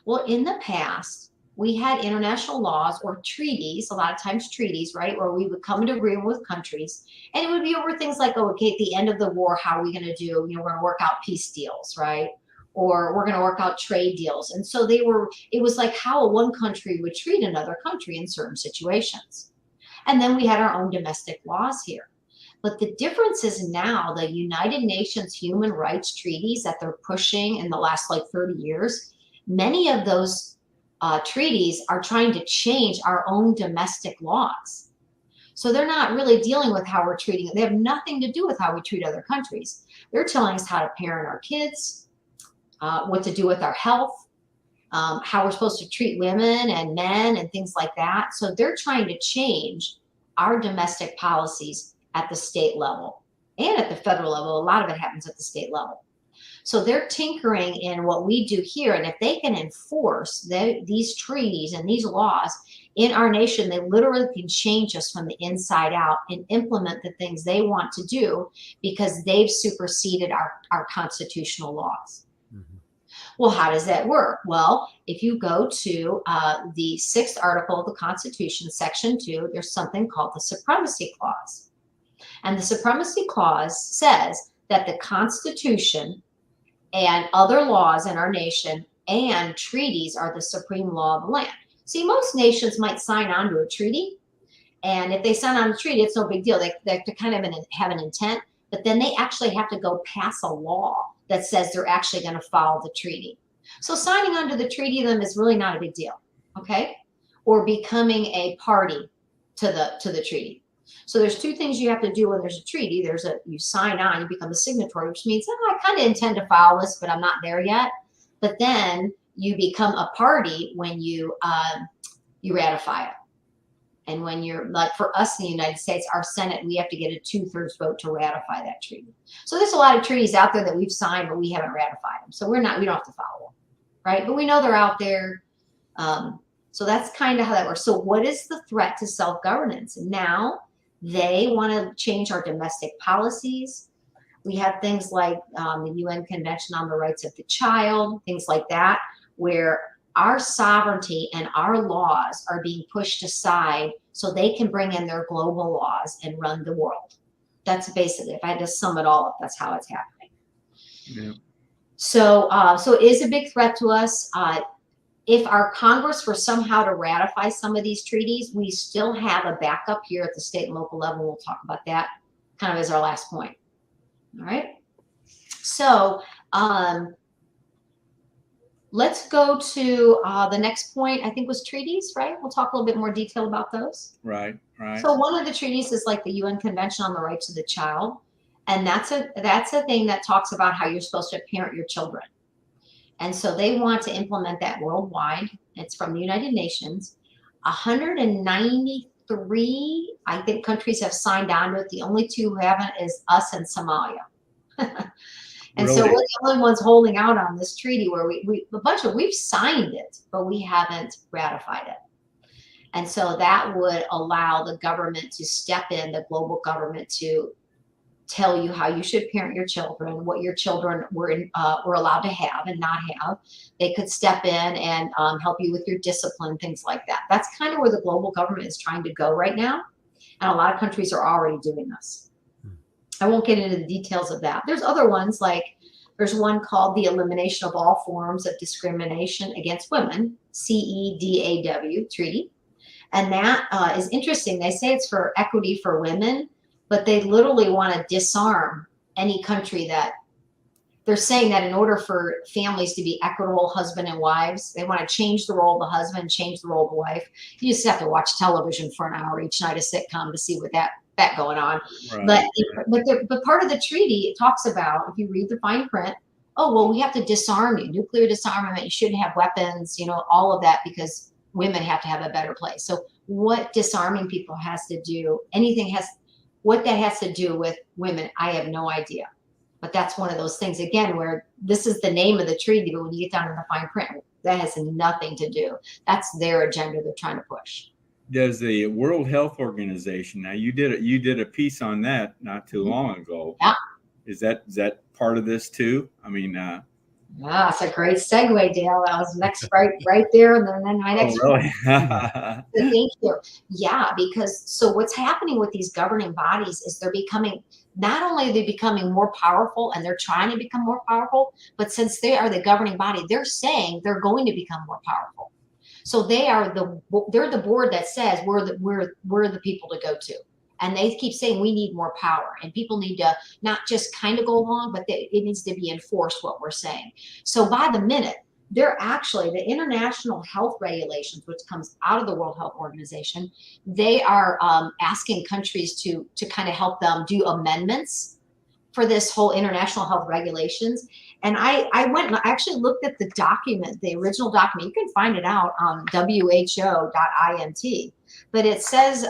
Well, in the past, we had international laws or treaties, a lot of times treaties, right, where we would come into agreement with countries, and it would be over things like, oh, okay, at the end of the war, how are we going to do, you know, we're going to work out peace deals, right? Or we're going to work out trade deals. And so it was like how one country would treat another country in certain situations. And then we had our own domestic laws here. But the difference is now the United Nations human rights treaties that they're pushing in the last like 30 years, many of those treaties are trying to change our own domestic laws. So they're not really dealing with how we're treating it. They have nothing to do with how we treat other countries. They're telling us how to parent our kids, what to do with our health, how we're supposed to treat women and men and things like that. So they're trying to change our domestic policies at the state level and at the federal level. A lot of it happens at the state level. So they're tinkering in what we do here. And if they can enforce these treaties and these laws in our nation, they literally can change us from the inside out and implement the things they want to do because they've superseded our constitutional laws. Mm-hmm. Well, how does that work? Well, if you go to the 6th article of the Constitution, Section 2, there's something called the Supremacy Clause. And the Supremacy Clause says that the Constitution and other laws in our nation and treaties are the supreme law of the land. See, most nations might sign on to a treaty, and if they sign on a treaty, it's no big deal. They have to kind of have an intent, but then they actually have to go pass a law that says they're actually going to follow the treaty. So signing on to the treaty to them is really not a big deal, okay? Or becoming a party to the treaty. So there's two things you have to do when there's a treaty. You sign on, you become a signatory, which means, I kind of intend to follow this, but I'm not there yet. But then you become a party when you ratify it. And when you're, like for us in the United States, our Senate, we have to get a 2/3 vote to ratify that treaty. So there's a lot of treaties out there that we've signed, but we haven't ratified them. So we don't have to follow them, right? But we know they're out there. So that's kind of how that works. So what is the threat to self-governance? Now, they want to change our domestic policies. We have things like the UN Convention on the Rights of the Child, things like that, where our sovereignty and our laws are being pushed aside so they can bring in their global laws and run the world. That's basically, if I had to sum it all up, that's how it's happening. Yeah. So it is a big threat to us. If our Congress were somehow to ratify some of these treaties, we still have a backup here at the state and local level. We'll talk about that kind of as our last point. All right. So let's go to the next point, I think was treaties, right? We'll talk a little bit more detail about those. Right. So one of the treaties is like the UN Convention on the Rights of the Child. And that's a thing that talks about how you're supposed to parent your children. And so they want to implement that worldwide. It's from the United Nations. 193, I think, countries have signed on to it. The only two who haven't is us and Somalia. And so Really? we're the only ones holding out on this treaty where we've signed it, but we haven't ratified it. And so that would allow the government to step in, the global government, to tell you how you should parent your children, what your children were allowed to have and not have. They could step in and help you with your discipline, things like that. That's kind of where the global government is trying to go right now. And a lot of countries are already doing this. I won't get into the details of that. There's other ones, like there's one called the Elimination of All Forms of Discrimination Against Women, CEDAW treaty. And that is interesting. They say it's for equity for women, but they literally want to disarm any country that they're saying that in order for families to be equitable husband and wives, they want to change the role of the husband, change the role of the wife. You just have to watch television for an hour each night, a sitcom, to see what that going on. Right. But part of the treaty, it talks about, if you read the fine print, oh, well, we have to disarm you, nuclear disarmament, you shouldn't have weapons, all of that, because women have to have a better place. So what disarming people has to do, what that has to do with women, I have no idea. But that's one of those things, again, where this is the name of the treaty, but when you get down to the fine print, that has nothing to do. That's their agenda they're trying to push. Does the World Health Organization, now you did a piece on that not too long ago. Yeah. Is that part of this too? I mean, it's a great segue, Dale. That was next right there, and then my next. Oh, really? Thank you. Yeah, because so what's happening with these governing bodies is not only are they becoming more powerful, and they're trying to become more powerful, but since they are the governing body, they're saying they're going to become more powerful. So they're the board that says we're the people to go to. And they keep saying we need more power, and people need to not just kind of go along, but it needs to be enforced, what we're saying. So by the minute, they're actually, the international health regulations, which comes out of the World Health Organization, they are asking countries to kind of help them do amendments for this whole international health regulations. And I went and I actually looked at the document, the original document. You can find it out on who.int. But it says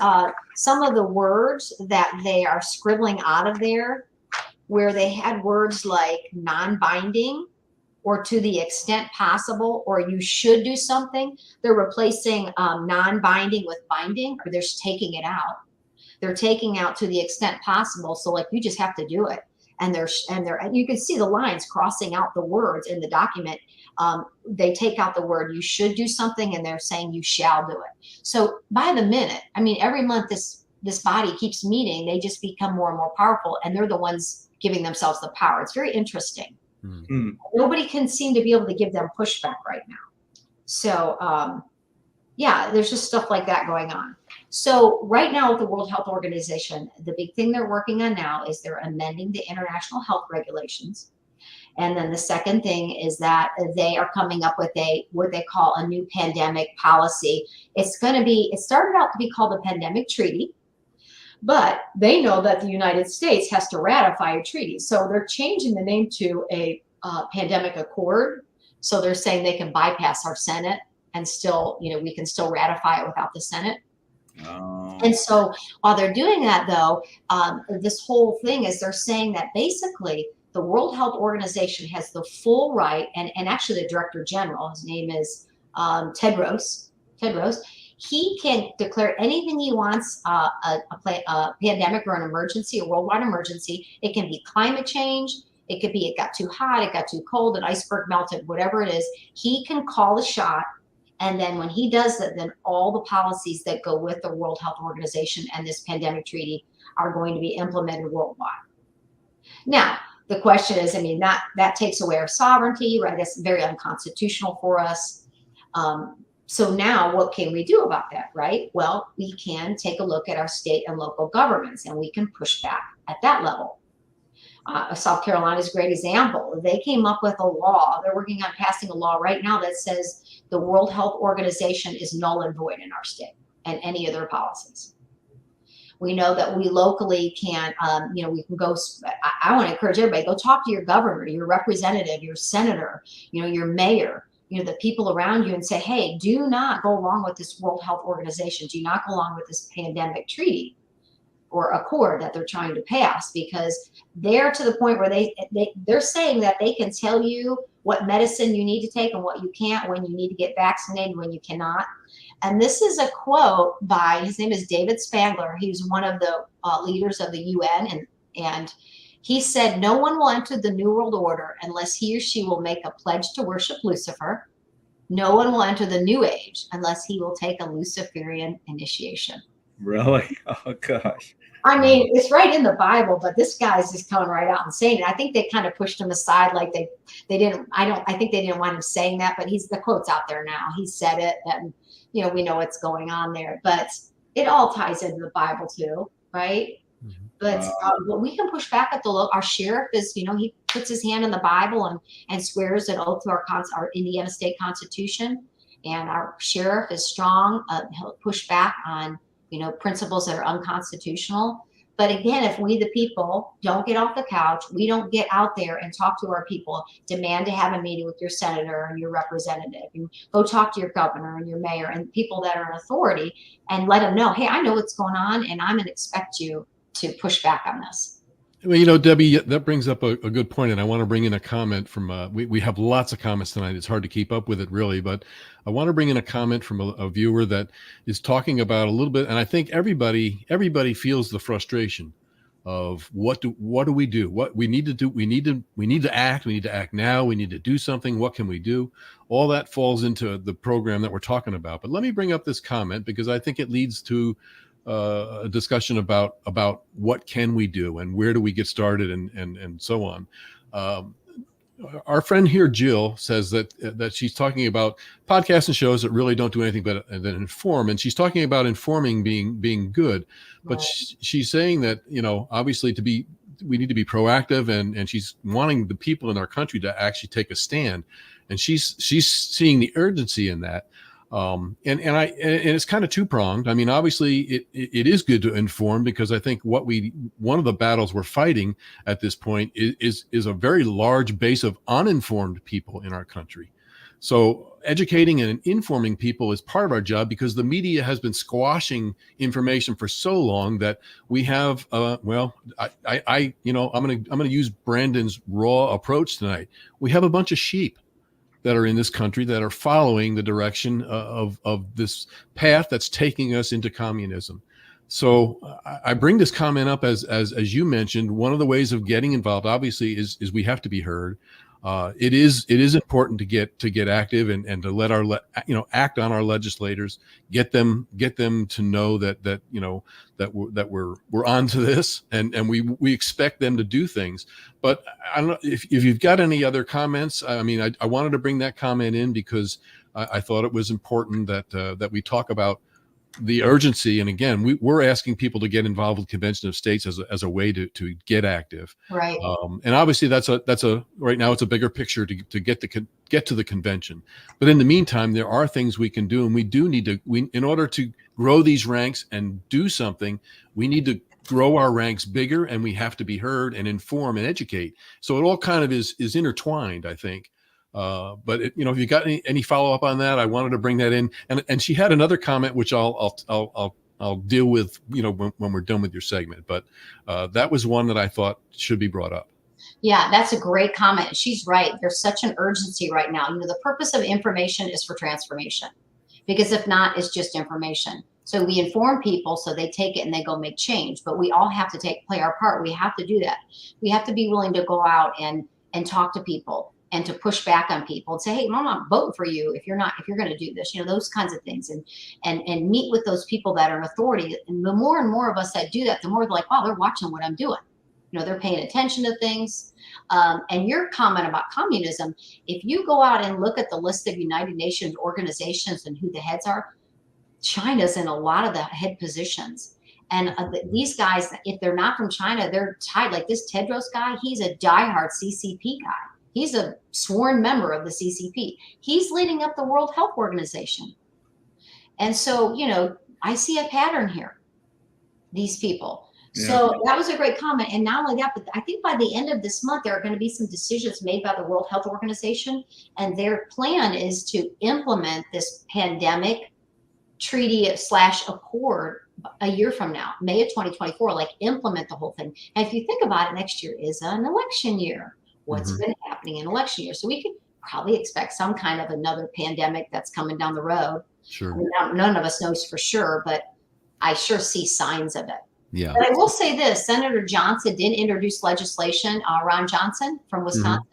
some of the words that they are scribbling out of there, where they had words like non-binding, or to the extent possible, or you should do something. They're replacing non-binding with binding, or they're taking it out. They're taking out to the extent possible. So like, you just have to do it. And you can see the lines crossing out the words in the document. They take out the word you should do something, and they're saying you shall do it. So by the minute, I mean, every month this body keeps meeting, they just become more and more powerful, and they're the ones giving themselves the power. It's very interesting. Mm-hmm. Nobody can seem to be able to give them pushback right now. So yeah, there's just stuff like that going on. So right now with the World Health Organization, the big thing they're working on now is they're amending the international health regulations. And then the second thing is that they are coming up with what they call a new pandemic policy. It started out to be called a pandemic treaty, but they know that the United States has to ratify a treaty. So they're changing the name to a pandemic accord. So they're saying they can bypass our Senate and still, we can still ratify it without the Senate. Oh. And so while they're doing that, though, this whole thing is they're saying that basically the World Health Organization has the full right, and actually the Director General, his name is Tedros, he can declare anything he wants, a pandemic or an emergency, a worldwide emergency. It can be climate change. It could be it got too hot, it got too cold, an iceberg melted, whatever it is. He can call the shot. And then when he does that, then all the policies that go with the World Health Organization and this pandemic treaty are going to be implemented worldwide. Now, the question is, that takes away our sovereignty, right? That's very unconstitutional for us. So now what can we do about that, right? Well, we can take a look at our state and local governments, and we can push back at that level. South Carolina is a great example. They came up with a law. They're working on passing a law right now that says the World Health Organization is null and void in our state and any of their policies. We know that we locally can, we can go. I want to encourage everybody, go talk to your governor, your representative, your senator, your mayor. the people around you and say, hey, do not go along with this World Health Organization. Do not go along with this pandemic treaty or accord that they're trying to pass, because they're to the point where they're saying that they can tell you what medicine you need to take and what you can't, when you need to get vaccinated, when you cannot. And this is a quote by, his name is David Spangler. He's one of the leaders of the UN. And he said, no one will enter the New World Order unless he or she will make a pledge to worship Lucifer. No one will enter the New Age unless he will take a Luciferian initiation. Really? Oh, gosh. I mean, it's right in the Bible, but this guy's just coming right out and saying it. I think they kind of pushed him aside, like they didn't. I think they didn't want him saying that, but the quote's out there now. He said it, and we know what's going on there. But it all ties into the Bible too, right? Mm-hmm. But we can push back at our sheriff is, he puts his hand in the Bible and swears an oath to our Indiana state constitution, and our sheriff is strong. He'll push back on principles that are unconstitutional. But again, if we, the people, don't get off the couch, we don't get out there and talk to our people, demand to have a meeting with your senator and your representative, and go talk to your governor and your mayor and people that are in authority, and let them know, hey, I know what's going on, and I'm going to expect you to push back on this. Well, Debbie, that brings up a good point, and I want to bring in a comment from, we have lots of comments tonight. It's hard to keep up with it, really, but I want to bring in a comment from a viewer that is talking about a little bit, and I think everybody feels the frustration of what do we do? What we need to do? We need to act. We need to act now. We need to do something. What can we do? All that falls into the program that we're talking about. But let me bring up this comment because I think it leads to a discussion about what can we do and where do we get started and so on. Our friend here, Jill, says that she's talking about podcasts and shows that really don't do anything but than inform, and she's talking about informing being good, but right. She's saying that obviously we need to be proactive, and she's wanting the people in our country to actually take a stand, and she's seeing the urgency in that. And it's kind of two-pronged. I mean, obviously it is good to inform, because I think one of the battles we're fighting at this point is a very large base of uninformed people in our country. So educating and informing people is part of our job, because the media has been squashing information for so long that we have, I'm going to use Brandon's raw approach tonight. We have a bunch of sheep that are in this country that are following the direction of this path that's taking us into communism. So I bring this comment up as you mentioned, one of the ways of getting involved, obviously, is we have to be heard. It is important to get active and to let act on our legislators, get them to know that we're on to this, and we expect them to do things. But I don't know if you've got any other comments. I mean, I wanted to bring that comment in because I thought it was important that we talk about the urgency. And again, we're asking people to get involved with Convention of States as a way to get active. Right. And obviously that's a right now it's a bigger picture to get to the convention. But in the meantime, there are things we can do, and we do need to, in order to grow these ranks and do something, we need to grow our ranks bigger, and we have to be heard and inform and educate. So it all kind of is intertwined, I think. But if you got any follow up on that, I wanted to bring that in. And she had another comment, which I'll deal with, when we're done with your segment. But that was one that I thought should be brought up. Yeah, that's a great comment. She's right. There's such an urgency right now. The purpose of information is for transformation, because if not, it's just information. So we inform people so they take it and they go make change. But we all have to play our part. We have to do that. We have to be willing to go out and talk to people, and to push back on people and say, hey, I'm not voting for you if you're going to do this, those kinds of things, and meet with those people that are in authority. And the more and more of us that do that, the more they're like, wow, they're watching what I'm doing. They're paying attention to things. And your comment about communism, if you go out and look at the list of United Nations organizations and who the heads are, China's in a lot of the head positions. And these guys, if they're not from China, they're tied. Like this Tedros guy, he's a diehard CCP guy. He's a sworn member of the CCP. He's leading up the World Health Organization. And so, I see a pattern here. These people, So that was a great comment. And not only that, but I think by the end of this month, there are going to be some decisions made by the World Health Organization. And their plan is to implement this pandemic treaty / accord a year from now, May of 2024, like implement the whole thing. And if you think about it, next year is an election year. What's been happening in election year? So we could probably expect some kind of another pandemic that's coming down the road. Sure. I mean, none of us knows for sure, but I sure see signs of it. Yeah. But I will say this, Senator Johnson did introduce legislation, Ron Johnson from Wisconsin,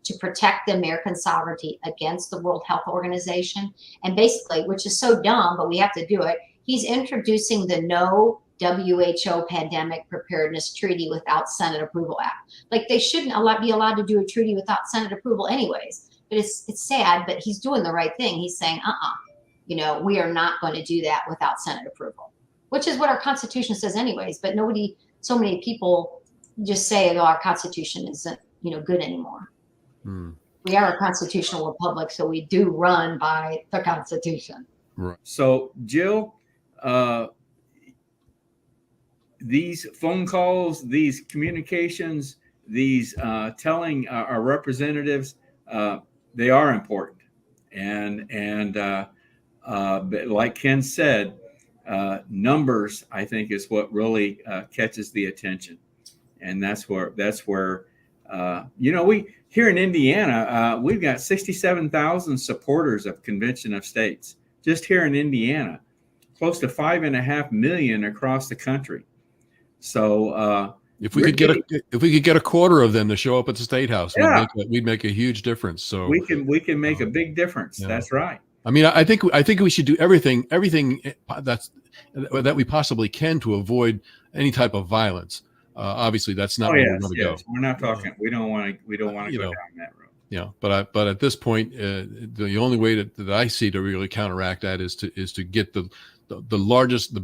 to protect the American sovereignty against the World Health Organization. And basically, which is so dumb, but we have to do it, he's introducing the No WHO Pandemic Preparedness Treaty Without Senate Approval Act. Like they shouldn't be allowed to do a treaty without Senate approval anyways. But it's sad, but he's doing the right thing. He's saying, we are not going to do that without Senate approval, which is what our Constitution says anyways. But so many people just say, our Constitution isn't, good anymore. We are a constitutional republic, so we do run by the Constitution. Right. So, Jill, these phone calls, these communications, these telling our representatives, they are important. And but like Ken said, numbers, I think, is what really catches the attention. And that's where we here in Indiana, we've got 67,000 supporters of Convention of States just here in Indiana, close to 5.5 million across the country. So if we could get a quarter of them to show up at the State House, we'd make a huge difference. So we can make a big difference. Yeah. That's right. I mean, I think we should do everything that we possibly can to avoid any type of violence. Obviously, that's not where we want to go. We're not talking. We don't want to go down that road. Yeah, but at this point, the only way that I see to really counteract that is to get the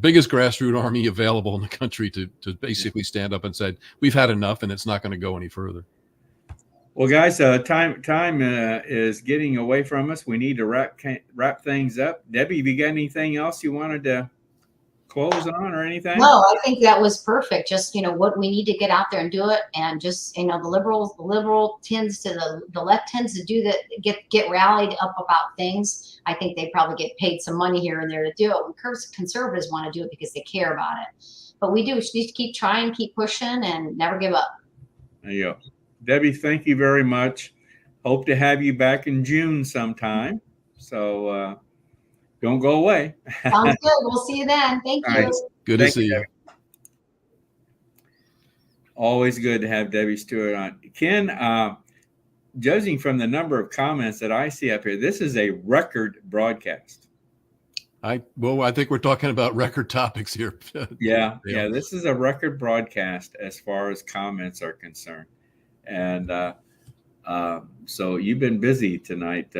biggest grassroots army available in the country to basically stand up and say, we've had enough, and it's not going to go any further. Well, guys, time is getting away from us. We need to wrap things up. Debbie, have you got anything else you wanted to close on or anything? No, I think that was perfect. Just, what we need to get out there and do it. And just, the liberal tends to, the left tends to do that, get rallied up about things. I think they probably get paid some money here and there to do it. Conservatives want to do it because they care about it. But we just need to keep trying, keep pushing, and never give up. There you go. Debbie, thank you very much. Hope to have you back in June sometime. So don't go away. Sounds good. We'll see you then. Thank you. Right. Good to see you. Always good to have Debbie Stewart on. Ken, judging from the number of comments that I see up here, this is a record broadcast. I think we're talking about record topics here. Yeah. This is a record broadcast as far as comments are concerned. And so you've been busy tonight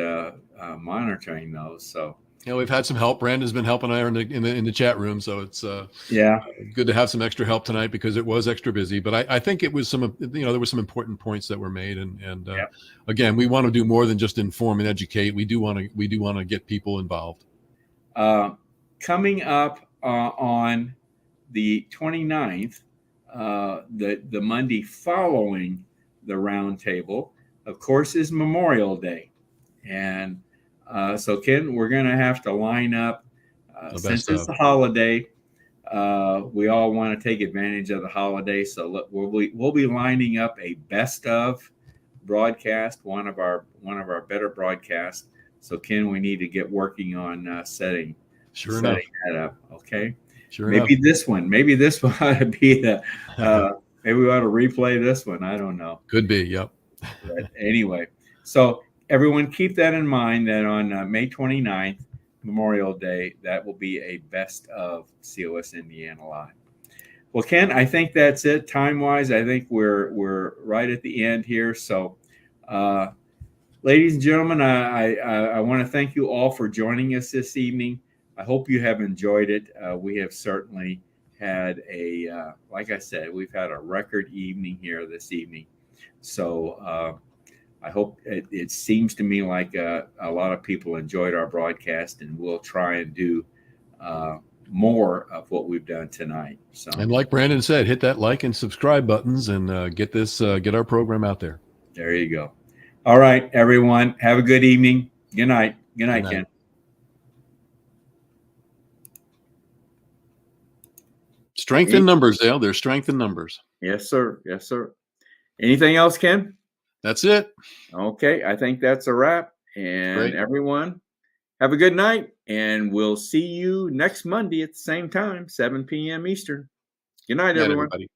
monitoring those. So we've had some help. Brandon's been helping there in the chat room, so it's good to have some extra help tonight because it was extra busy. But I think it was there were some important points that were made, and again, we want to do more than just inform and educate. We do want to get people involved. Coming up on the 29th, the Monday following the roundtable, of course, is Memorial Day. And so, Ken, we're going to have to line up, since it's a holiday, we all want to take advantage of the holiday. So we'll be lining up a best of broadcast, one of our better broadcasts. So, Ken, we need to get working on setting that up. Okay. Maybe this one ought to be maybe we ought to replay this one. I don't know. Could be. Yep. But anyway, so everyone keep that in mind that on May 29th, Memorial Day, that will be a best of COS Indiana Live. Well, Ken, I think that's it. Time-wise, I think we're right at the end here. So, ladies and gentlemen, I want to thank you all for joining us this evening. I hope you have enjoyed it. We have certainly had like I said, we've had a record evening here this evening. So I hope it seems to me like a lot of people enjoyed our broadcast, and we'll try and do more of what we've done tonight. So, And like Brandon said, hit that like and subscribe buttons and get our program out there. there you go. All right, everyone. Have a good evening. Good night. Good night, Ken. Strength in numbers, Dale. There's strength in numbers. Yes, sir. Yes, sir. Anything else, Ken? That's it. Okay, I think that's a wrap. And Great. everyone, have a good night. And we'll see you next Monday at the same time, 7 p.m. Eastern. Good night, Good night, everyone. everybody.